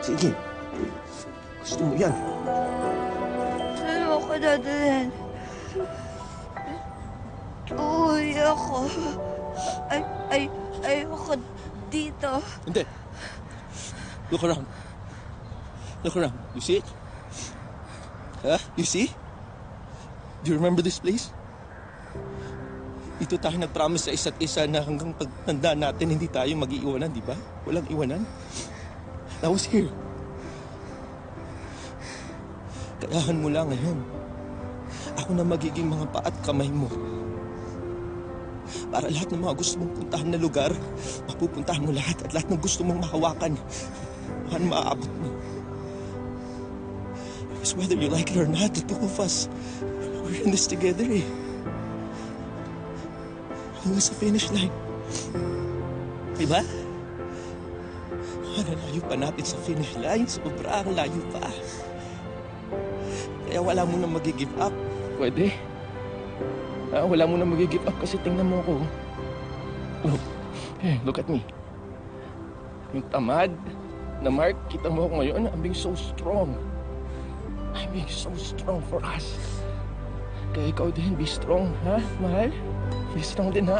Sige. Gusto mo yan. Saan mo ako dadalhin? Uuwi ako. Ayoko dito. Hindi. Look around. Look around. You see it? Huh? You see? Do you remember this place? Ito tayo nag-promise sa isa't isa na hanggang pagtanda natin hindi tayo mag-iiwanan, di ba? Walang iwanan. I was here. Kayahan mo lang ngayon. Ako na magiging mga paa at kamay mo. Para lahat ng mga gusto mong puntahan na lugar, mapupuntahan mo lahat at lahat ng gusto mong mahawakan, maaabot mo. Because whether you like it or not, the two of us, we're in this together eh. Hanggang sa finish line. Diba? Ang layo pa natin sa finish line, sobrang layo pa. Kaya wala mo nang mag-give up. Pwede? Wala mo nang mag-give up kasi tingnan mo ako. Look at me. Yung tamad na Mark, kita mo ako ngayon, I'm being so strong. I'm being so strong for us. Kaya ikaw din, be strong, ha, mahal? Be strong din, ha?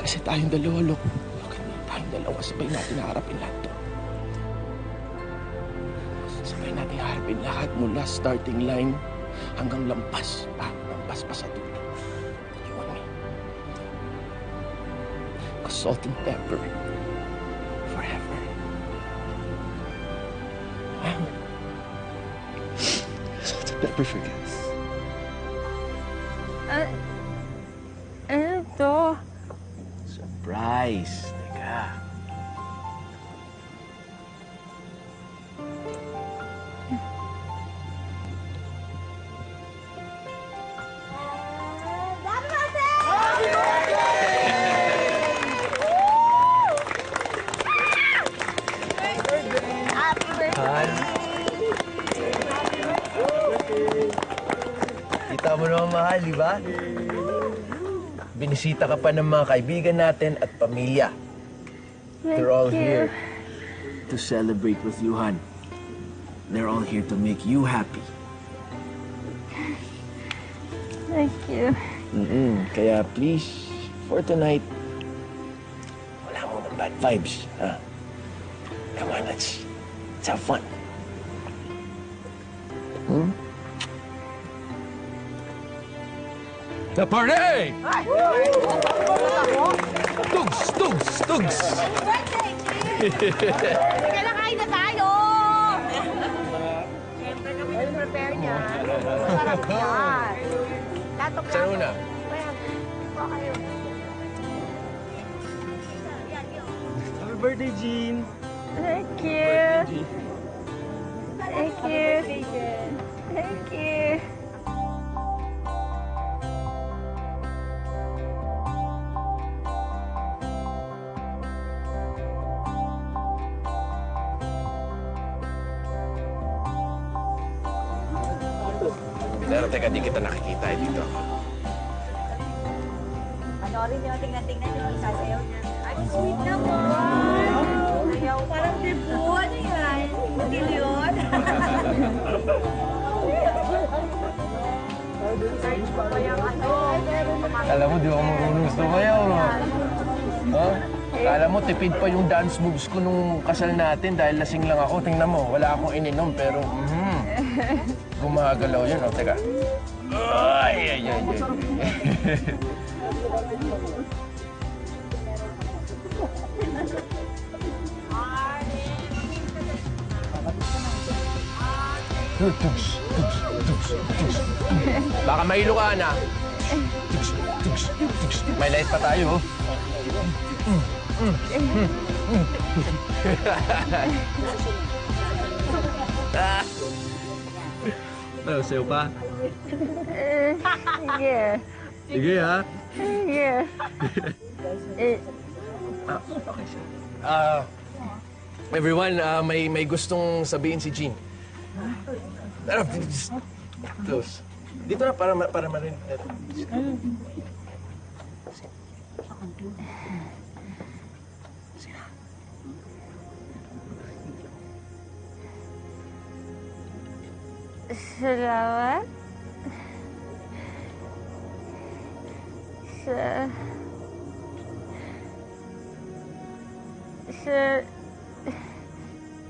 Kasi tayong dalawa, look at me, tayong dalawa, sabay natin harapin lahat to. Sabay natin harapin lahat mula starting line hanggang lampas pa sa dulo. You and me. Salt and pepper. Forever. Salt and pepper for gas. Ano to? Surprise. Teka. Kita mo naman, mahal, di ba? Binisita ka pa ng mga kaibigan natin at pamilya. They're all here to celebrate with you, hon. They're all here to make you happy. Thank you. Kaya please, for tonight, wala mo ng bad vibes, ha? Come on, let's have fun. The party! Tugs! Tugs! Tugs! Sige na, kain na tayo! Siyempre kami nag-prepare niya. Sarap yan. Latok Saan una? Okay. Happy birthday, Jean! Thank you. Thank you. Thank you. Pero teka, di kita nakikita dito. Panoorin niyo, tingnan-tingnan niyo. Isasayaw niya. Ay, sweet naman! Ayaw, parang debut. Ano yan? Matil yun? Search ko pa yung ano. Alam mo, di ako marunong sumayaw, no? Ha? Kala mo, tipid pa yung dance moves ko nung kasal natin dahil lasing lang ako. Tingnan mo, wala akong ininom, pero gumagalaw yun. O, teka. Ay, ay, ay, ay. Tugs, tugs, tugs, tugs. Baka mahilo ka na. Tugs, tugs, tugs. May light pa tayo, oh. Ano, sayo pa? Sige. Sige, ha? Sige. Everyone, may gustong sabihin si Jean. Close. Dito na, para marinig. salamat sa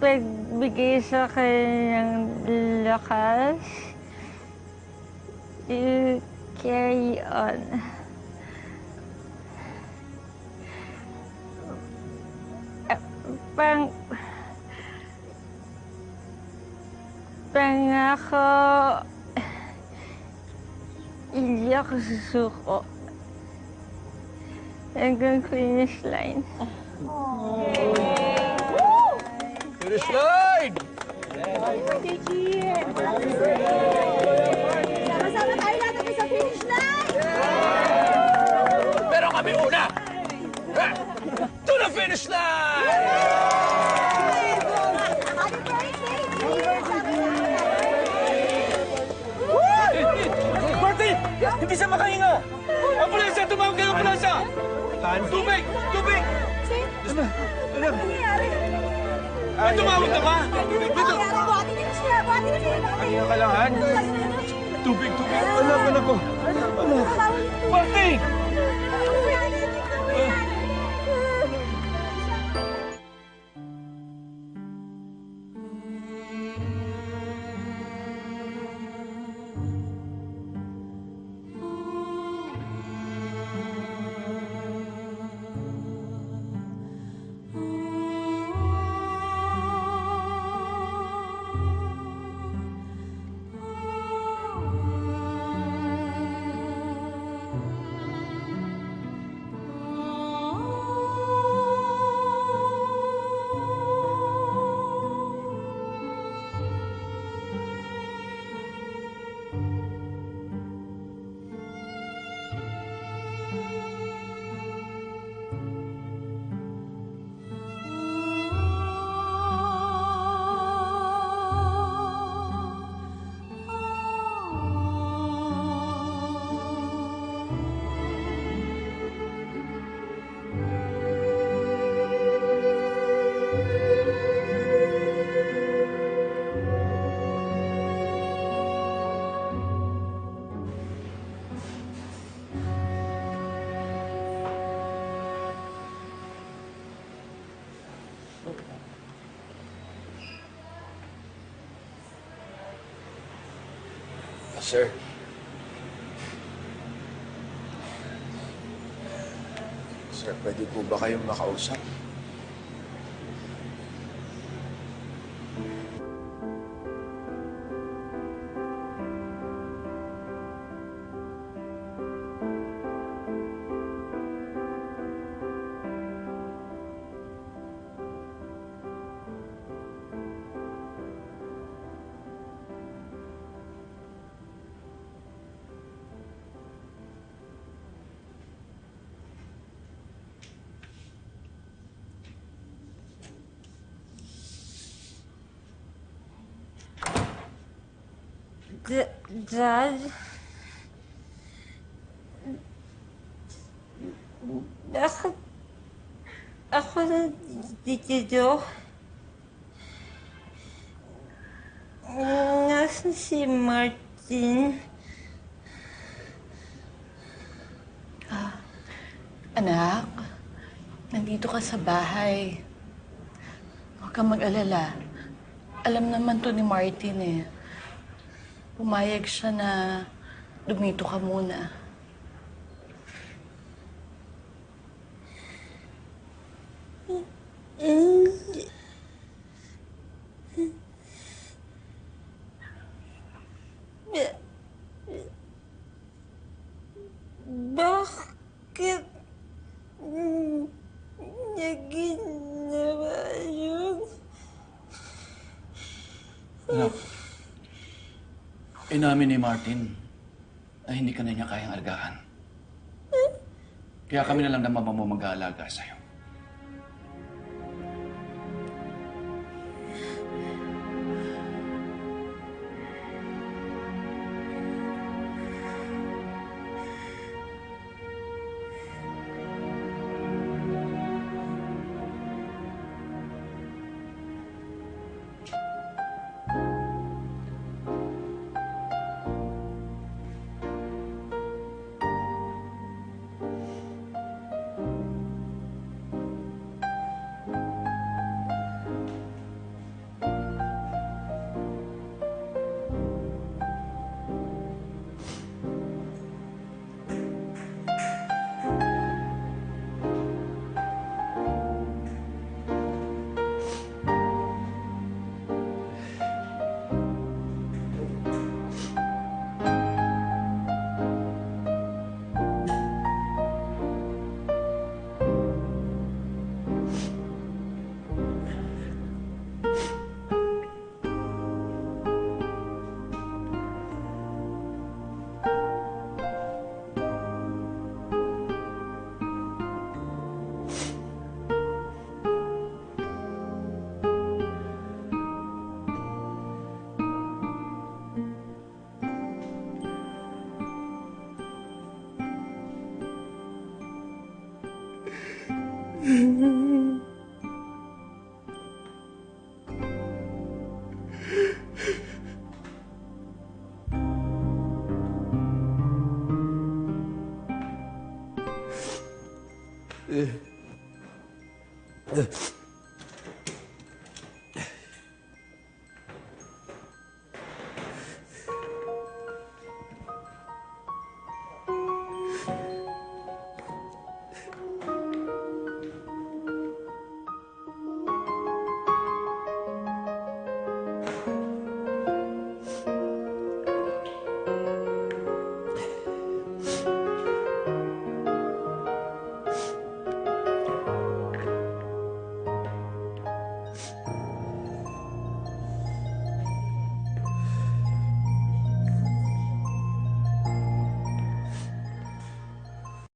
pagbigay sa akin ng lakas to carry on. Pangako, hindi ako susuko hanggang finish line. Finish line! Sama-sama tayo lahat hanggang sa finish line! Pero kami una! Ha? To the finish line! Happy birthday! Martin! Hindi siya makahinga! Ambulansya! Tumawag kayo ambulansya! Tubig! Tubig! Ano nangyari? May tumawag na ba? Dito! Buhati niyo siya! Buhati niyo siya! Pahinga ka lang, Han. Tubig! Tubig! Anak ko! Martin! Sir. Sir, pwede po ba kayong makausap? Dad? Bakit ako dito? Nasaan si Martin? Anak, nandito ka sa bahay. Huwag kang mag-alala. Alam naman to ni Martin eh. Pumayag siya na dumito ka muna. Bakit niya ginawa yun? Anak, inamin ni Martin na hindi ka na niya kayang alagaan. Kaya kami na lang ng mama mo mag-aalaga sa'yo.